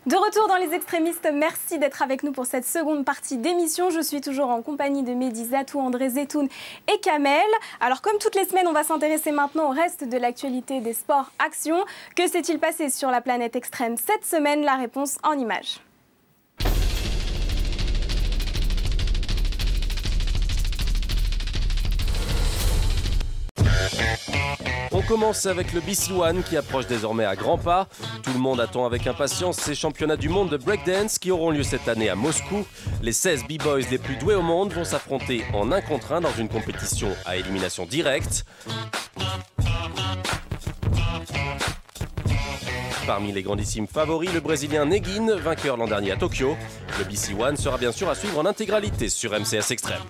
De retour dans Les Extrémistes, merci d'être avec nous pour cette seconde partie d'émission. Je suis toujours en compagnie de Mehdi, Zatou, André Zetoun et Kamel. Alors comme toutes les semaines, on va s'intéresser maintenant au reste de l'actualité des sports action. Que s'est-il passé sur la planète extrême cette semaine? La réponse en images. On commence avec le BC1 qui approche désormais à grands pas. Tout le monde attend avec impatience ces championnats du monde de breakdance qui auront lieu cette année à Moscou. Les 16 b-boys les plus doués au monde vont s'affronter en 1 contre 1 dans une compétition à élimination directe. Parmi les grandissimes favoris, le Brésilien Neguin, vainqueur l'an dernier à Tokyo. Le BC1 sera bien sûr à suivre en intégralité sur MCS Extrême.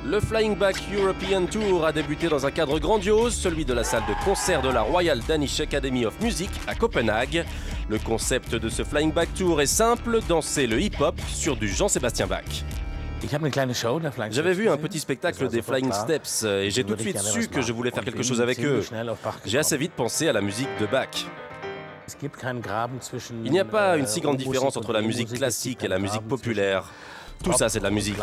Le Flying Back European Tour a débuté dans un cadre grandiose, celui de la salle de concert de la Royal Danish Academy of Music à Copenhague. Le concept de ce Flying Back Tour est simple, danser le hip-hop sur du Jean-Sébastien Bach. J'avais vu un petit spectacle des Flying Steps et j'ai tout de suite su que je voulais faire quelque chose avec eux. J'ai assez vite pensé à la musique de Bach. Il n'y a pas une si grande différence entre la musique classique et la musique populaire. Tout ça, c'est de la musique.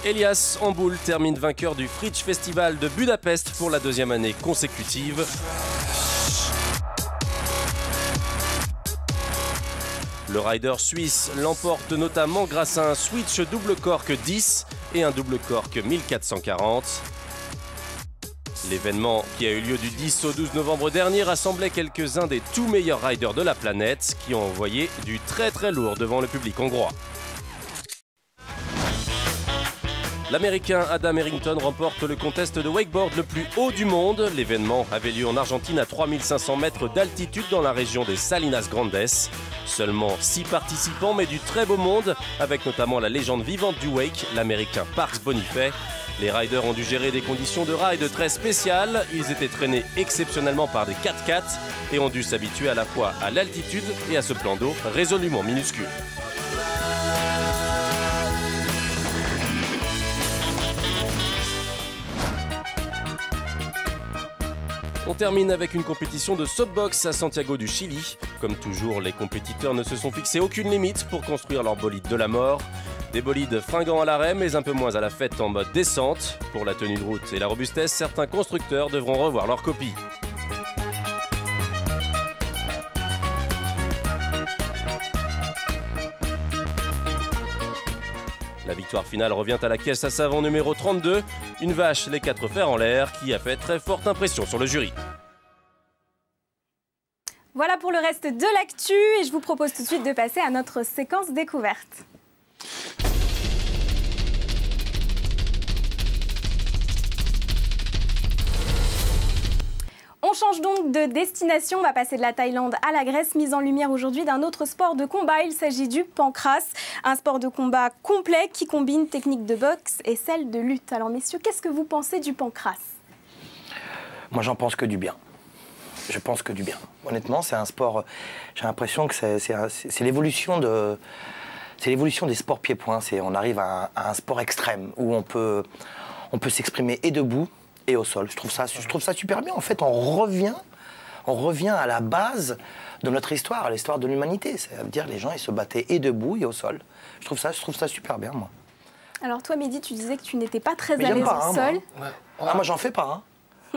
Elias Amboul termine vainqueur du Fridge Festival de Budapest pour la 2e année consécutive. Le rider suisse l'emporte notamment grâce à un switch double cork 10 et un double cork 1440. L'événement, qui a eu lieu du 10 au 12 novembre dernier, rassemblait quelques-uns des tout meilleurs riders de la planète qui ont envoyé du très lourd devant le public hongrois. L'Américain Adam Harrington remporte le contest de wakeboard le plus haut du monde. L'événement avait lieu en Argentine à 3500 mètres d'altitude dans la région des Salinas Grandes. Seulement 6 participants, mais du très beau monde, avec notamment la légende vivante du wake, l'Américain Parks Bonifay. Les riders ont dû gérer des conditions de ride très spéciales. Ils étaient traînés exceptionnellement par des 4x4 et ont dû s'habituer à la fois à l'altitude et à ce plan d'eau résolument minuscule. On termine avec une compétition de softbox à Santiago du Chili. Comme toujours, les compétiteurs ne se sont fixés aucune limite pour construire leur bolide de la mort. Des bolides fringants à l'arrêt, mais un peu moins à la fête en mode descente. Pour la tenue de route et la robustesse, certains constructeurs devront revoir leur copie. La victoire finale revient à la caisse à savon numéro 32, une vache les 4 fers en l'air qui a fait très forte impression sur le jury. Voilà pour le reste de l'actu et je vous propose tout de suite de passer à notre séquence découverte. On change donc de destination, on va passer de la Thaïlande à la Grèce, mise en lumière aujourd'hui d'un autre sport de combat. Il s'agit du pancrace, un sport de combat complet qui combine technique de boxe et celle de lutte. Alors messieurs, qu'est-ce que vous pensez du pancrace? Moi j'en pense que du bien. Je pense que du bien. Honnêtement, c'est un sport, j'ai l'impression que c'est l'évolution de... C'est l'évolution des sports pieds-points. On arrive à un sport extrême où on peut s'exprimer et debout et au sol. Je trouve ça super bien. En fait, on revient à la base de notre histoire, à l'histoire de l'humanité. C'est-à-dire les gens, ils se battaient et debout et au sol. Je trouve ça super bien, moi. Alors toi, Mehdi, tu disais que tu n'étais pas très à l'aise au sol. Moi, j'en fais pas. Hein.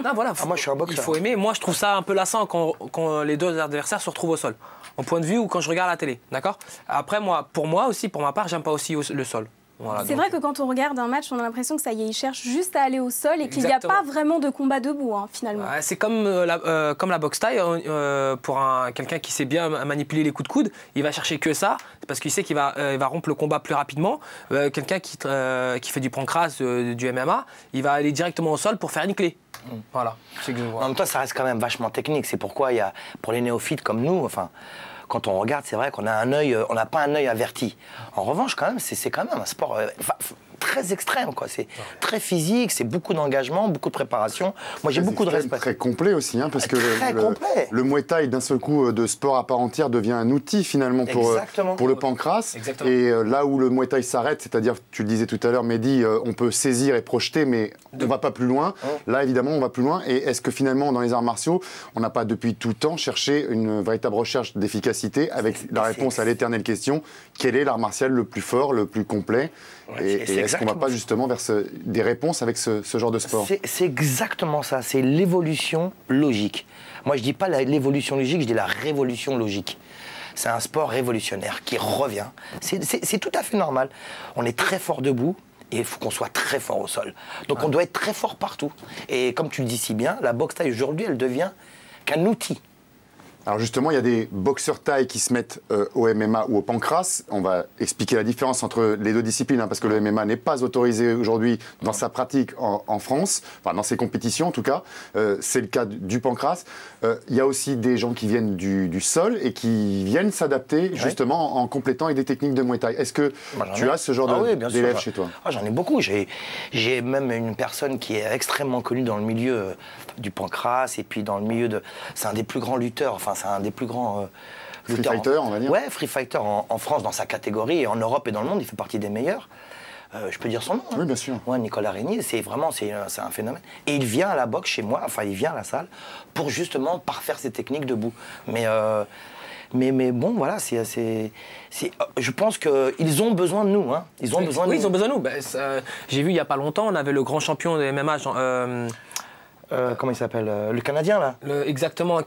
Non, voilà, moi, je suis un boxeur. Il faut aimer. Moi, je trouve ça un peu lassant quand les deux adversaires se retrouvent au sol. Mon point de vue ou quand je regarde la télé, d'accord? Après, pour ma part, j'aime pas aussi le sol. Voilà, c'est vrai que quand on regarde un match, on a l'impression que ça y est, ils cherchent juste à aller au sol et qu'il n'y a pas vraiment de combat debout, hein, finalement. Ouais, c'est comme la boxe thaï, pour quelqu'un qui sait bien manipuler les coups de coude, il va chercher que ça, parce qu'il sait qu'il va rompre le combat plus rapidement. Quelqu'un qui fait du pancrace, du MMA, il va aller directement au sol pour faire une clé. Voilà. En même temps, ça reste quand même vachement technique. C'est pourquoi il y a, pour les néophytes comme nous, enfin, quand on regarde, c'est vrai qu'on a un œil, on n'a pas un œil averti. En revanche, quand même, c'est quand même un sport. très extrême, quoi. C'est très physique, c'est beaucoup d'engagement, beaucoup de préparation. Moi, j'ai beaucoup de respect. C'est très complet aussi, hein, parce que le Muay Thai, d'un seul coup, de sport à part entière, devient un outil finalement pour le pancrace. Exactement. Et là où le Muay Thai s'arrête, c'est-à-dire, tu le disais tout à l'heure, Mehdi, on peut saisir et projeter, mais on ne va pas plus loin. Là, évidemment, on va plus loin. Et est-ce que finalement, dans les arts martiaux, on n'a pas depuis tout le temps cherché une véritable recherche d'efficacité avec la réponse à l'éternelle question, quel est l'art martial le plus fort, le plus complet? Et est-ce qu'on ne va pas justement vers des réponses avec ce genre de sport? C'est exactement ça, c'est l'évolution logique. Moi, je ne dis pas l'évolution logique, je dis la révolution logique. C'est un sport révolutionnaire qui revient. C'est tout à fait normal. On est très fort debout et il faut qu'on soit très fort au sol. Donc on doit être très fort partout. Et comme tu le dis si bien, la boxe thaï aujourd'hui, elle devient qu'un outil. Alors justement, il y a des boxeurs thaï qui se mettent au MMA ou au pancrace. On va expliquer la différence entre les deux disciplines, hein, parce que le MMA n'est pas autorisé aujourd'hui dans sa pratique en France, enfin dans ses compétitions en tout cas. C'est le cas du pancrace. Il y a aussi des gens qui viennent du sol et qui viennent s'adapter justement en complétant avec des techniques de Muay Thai. Est-ce que tu as ce genre d'élèves chez toi? J'en ai beaucoup. J'ai même une personne qui est extrêmement connue dans le milieu du pancrace et puis dans le milieu de... C'est un des plus grands lutteurs, enfin c'est un des plus grands Free fighter, on va dire. Ouais, free fighter en France dans sa catégorie et en Europe et dans le monde, il fait partie des meilleurs. Je peux dire son nom. Oui, bien sûr. Ouais, Nicolas Régnier, c'est un phénomène. Et il vient à la boxe chez moi, enfin il vient à la salle pour justement parfaire ses techniques debout. Mais bon, voilà, je pense qu'ils ont besoin de nous. Hein. Ils ont besoin de nous. Ils ont besoin de nous. J'ai vu il n'y a pas longtemps, on avait le grand champion de MMA, comment il s'appelle le Canadien, là exactement,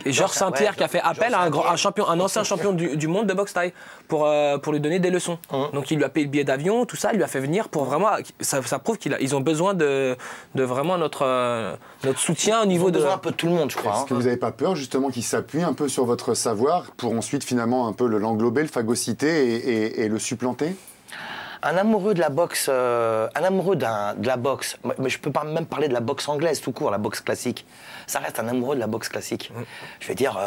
Georges Saint-Pierre, qui a fait appel à un ancien champion du monde de boxe thaï pour lui donner des leçons. Donc il lui a payé le billet d'avion, tout ça, il lui a fait venir pour vraiment... Ça prouve qu'ils ont besoin de vraiment notre soutien au niveau de... Ils ont besoin un peu de tout le monde, je crois. Est-ce que vous n'avez pas peur justement qu'ils s'appuient un peu sur votre savoir pour ensuite finalement un peu l'englober, le phagocyter et le supplanter? Un amoureux de la boxe, de la boxe, mais je peux pas même parler de la boxe anglaise tout court, la boxe classique. Ça reste un amoureux de la boxe classique. Je veux dire,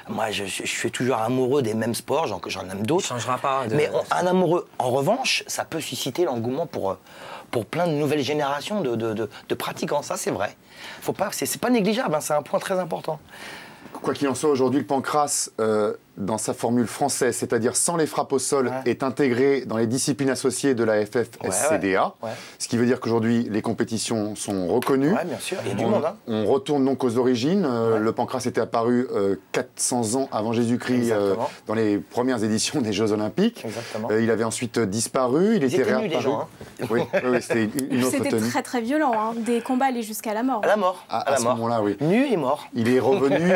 moi je suis toujours amoureux des mêmes sports, j'en aime d'autres. Ça ne changera pas. Mais un amoureux, en revanche, ça peut susciter l'engouement pour plein de nouvelles générations de pratiquants, ça c'est vrai. C'est pas négligeable, hein, c'est un point très important. Quoi qu'il en soit, aujourd'hui, le pancrace, dans sa formule française, c'est-à-dire sans les frappes au sol, est intégré dans les disciplines associées de la FFSCDA. Ce qui veut dire qu'aujourd'hui, les compétitions sont reconnues. Oui, bien sûr, il y a du monde. Hein. On retourne donc aux origines. Le pancrace était apparu 400 ans avant Jésus-Christ dans les premières éditions des Jeux Olympiques. Il avait ensuite disparu. Il était réapparu. Les gens, hein. Oui, c'était une autre tenue. C'était très très violent, hein. Des combats allaient jusqu'à la mort. À la mort. À ce moment-là, oui. Nu et mort. Il est revenu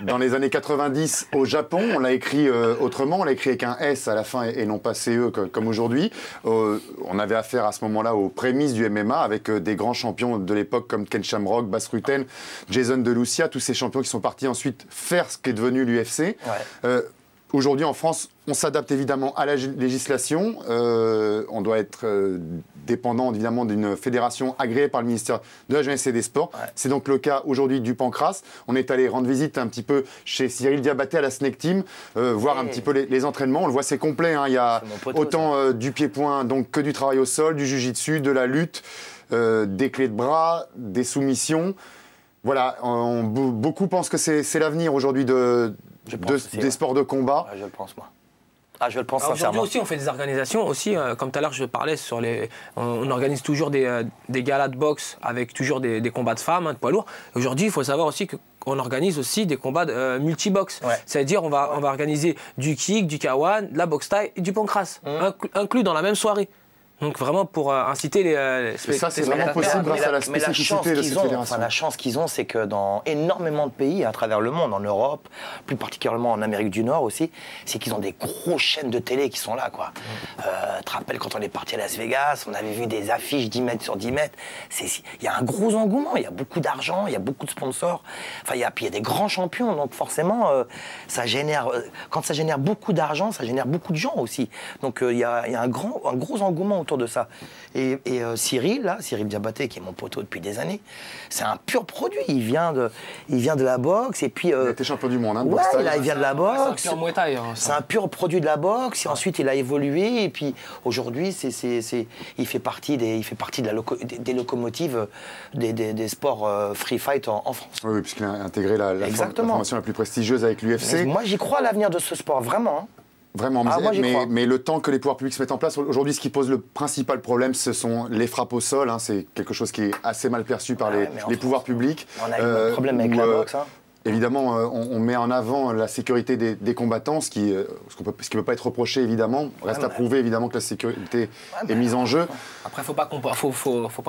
dans les années 90 au Japon. On l'a écrit autrement, on l'a écrit avec un S à la fin et non pas CE comme aujourd'hui. On avait affaire à ce moment-là aux prémices du MMA avec des grands champions de l'époque comme Ken Shamrock, Bas Rutten, Jason DeLucia, tous ces champions qui sont partis ensuite faire ce qui est devenu l'UFC. Aujourd'hui en France, on s'adapte évidemment à la législation. On doit être dépendant évidemment d'une fédération agréée par le ministère de la Jeunesse et des Sports. C'est donc le cas aujourd'hui du pancrace. On est allé rendre visite un petit peu chez Cyril Diabaté à la Snake Team, voir un petit peu les entraînements. On le voit, c'est complet. Hein. Il y a autant du pied-point donc, que du travail au sol, du jiu-jitsu, de la lutte, des clés de bras, des soumissions. Voilà, beaucoup pensent que c'est l'avenir aujourd'hui des sports de combat. Je le pense, moi. Je le pense sincèrement. Aujourd'hui aussi, on fait des organisations aussi. Comme tout à l'heure, je parlais sur on organise toujours des galas de boxe avec toujours des combats de femmes, de poids lourds. Aujourd'hui, il faut savoir aussi qu'on organise aussi des combats de multi-box. C'est-à-dire, on va organiser du kick, du K1, de la boxe thaï et du pancrace, inclus dans la même soirée. Donc vraiment pour inciter les et ça, c'est vraiment possible grâce à la spécificité de cette fédération. La chance qu'ils ont, c'est que dans énormément de pays à travers le monde, en Europe, plus particulièrement en Amérique du Nord aussi, c'est qu'ils ont des grosses chaînes de télé qui sont là, quoi. Tu te rappelles quand on est parti à Las Vegas, on avait vu des affiches 10 mètres sur 10 mètres. Il y a un gros engouement, il y a beaucoup d'argent, il y a beaucoup de sponsors. Enfin, il y a des grands champions, donc forcément, ça génère, quand ça génère beaucoup d'argent, ça génère beaucoup de gens aussi. Donc il y a un gros engouement autour autour de ça. Et Cyril, là, Cyril Diabaté, qui est mon poteau depuis des années, c'est un pur produit. Il vient de la boxe et puis... il a été champion du monde, hein, de ouais, boxe thaï. il vient de la boxe. C'est un pur Muay Thai, hein, c'est un pur produit de la boxe. Et ensuite, il a évolué. Et puis, aujourd'hui, il fait partie des locomotives des sports free fight en France. Oui, puisqu'il a intégré la formation la plus prestigieuse avec l'UFC. Moi, j'y crois à l'avenir de ce sport, vraiment. Vraiment, mais le temps que les pouvoirs publics se mettent en place, aujourd'hui, ce qui pose le principal problème, ce sont les frappes au sol. Hein, c'est quelque chose qui est assez mal perçu par les pouvoirs publics. On a eu un problème avec la boxe. Hein. Évidemment, on met en avant la sécurité des combattants, ce qui ne peut pas être reproché, évidemment. Reste à prouver, évidemment, que la sécurité est mise en jeu. Après, faut pas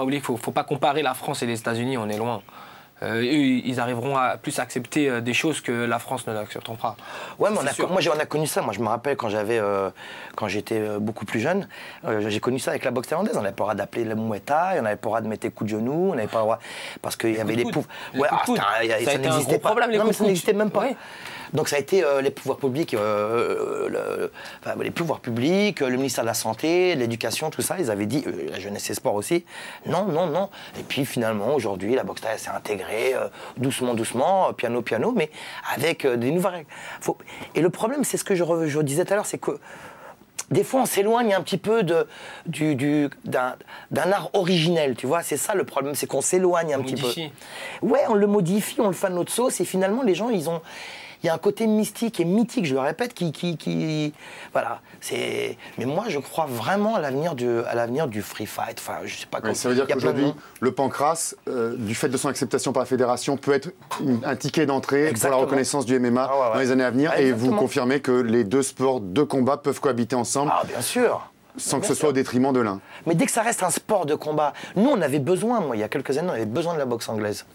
oublier, faut pas comparer la France et les États-Unis, on est loin. Ils arriveront à plus accepter des choses que la France ne l'acceptera pas. Ouais, mais on a connu ça. Moi, je me rappelle quand j'étais beaucoup plus jeune, j'ai connu ça avec la boxe thaïlandaise. On n'avait pas le droit d'appeler le Muay Thai, on n'avait pas le droit de mettre des coups de genoux, on n'avait pas le droit parce qu'il y avait les pouvoirs. Ouais, ça n'existait pas. Problème, ça n'existait même pas. Ouais. Donc ça a été les pouvoirs publics, le ministère de la Santé, de l'Éducation, tout ça, ils avaient dit, la jeunesse et sport aussi, non, non, non. Et puis finalement, aujourd'hui, la boxe thaï s'est intégrée doucement, doucement, piano, piano, mais avec des nouvelles règles. Et le problème, c'est ce que je disais tout à l'heure, c'est que des fois, on s'éloigne un petit peu d'un art originel, tu vois. C'est ça le problème, c'est qu'on s'éloigne un petit peu. Ouais, on le modifie, on le fait à notre sauce, et finalement, les gens, il y a un côté mystique et mythique, je le répète, voilà. Mais moi, je crois vraiment à l'avenir du free fight. Enfin, je sais pas comment. Ça veut dire qu'aujourd'hui, le pancrace, du fait de son acceptation par la fédération, peut être un ticket d'entrée pour la reconnaissance du MMA dans les années à venir. Et vous confirmez que les deux sports de combat peuvent cohabiter ensemble. Ah, bien sûr. Sans que ce soit au détriment de l'un. Mais dès que ça reste un sport de combat, nous, on avait besoin, moi, il y a quelques années, on avait besoin de la boxe anglaise.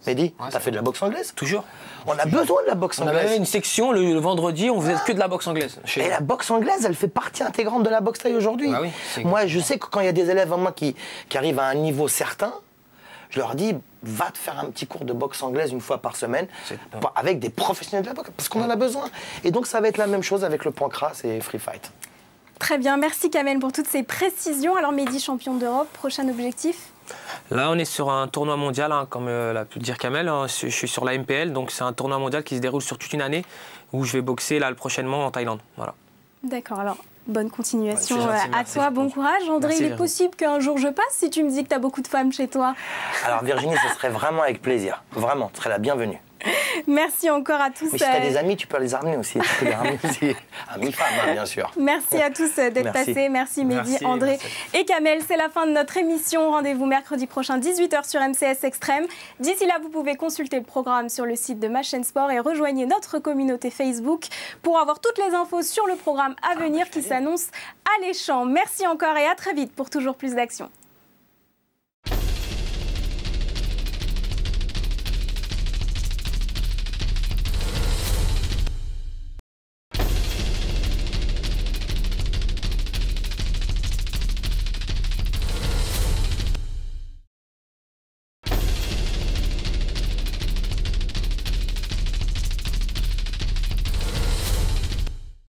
Mehdi, t'as fait de la boxe anglaise? Toujours. On a besoin de la boxe anglaise. On avait une section le vendredi, on faisait que de la boxe anglaise. Et la boxe anglaise, elle fait partie intégrante de la boxe thaï aujourd'hui. Ah oui, moi, je sais que quand il y a des élèves à moi qui arrivent à un niveau certain, je leur dis, va te faire un petit cours de boxe anglaise une fois par semaine, avec des professionnels de la boxe, parce qu'on en a besoin. Et donc, ça va être la même chose avec le pancrace et free fight. Très bien, merci Kamel pour toutes ces précisions. Alors Mehdi, champion d'Europe, prochain objectif? Là, on est sur un tournoi mondial, hein, comme l'a pu dire Kamel. Hein. Je suis sur la MPL, donc c'est un tournoi mondial qui se déroule sur toute une année, où je vais boxer là, prochainement en Thaïlande. Voilà. D'accord, alors bonne continuation à merci. toi, bon courage. André, Merci, il est possible qu'un jour je passe si tu me dis que tu as beaucoup de femmes chez toi. Alors Virginie, ce serait vraiment avec plaisir. Vraiment, tu serais la bienvenue. Merci encore à tous. Mais si tu as des amis, tu peux les ramener aussi. Tu peux les ramener aussi. Amis femmes, hein, bien sûr. Merci à tous d'être passés. Merci Mehdi, André et Kamel. C'est la fin de notre émission. Rendez-vous mercredi prochain, 18h sur MCS Extrême. D'ici là, vous pouvez consulter le programme sur le site de ma chaîne Sport et rejoignez notre communauté Facebook pour avoir toutes les infos sur le programme à venir qui s'annonce alléchant. Merci encore et à très vite pour toujours plus d'action.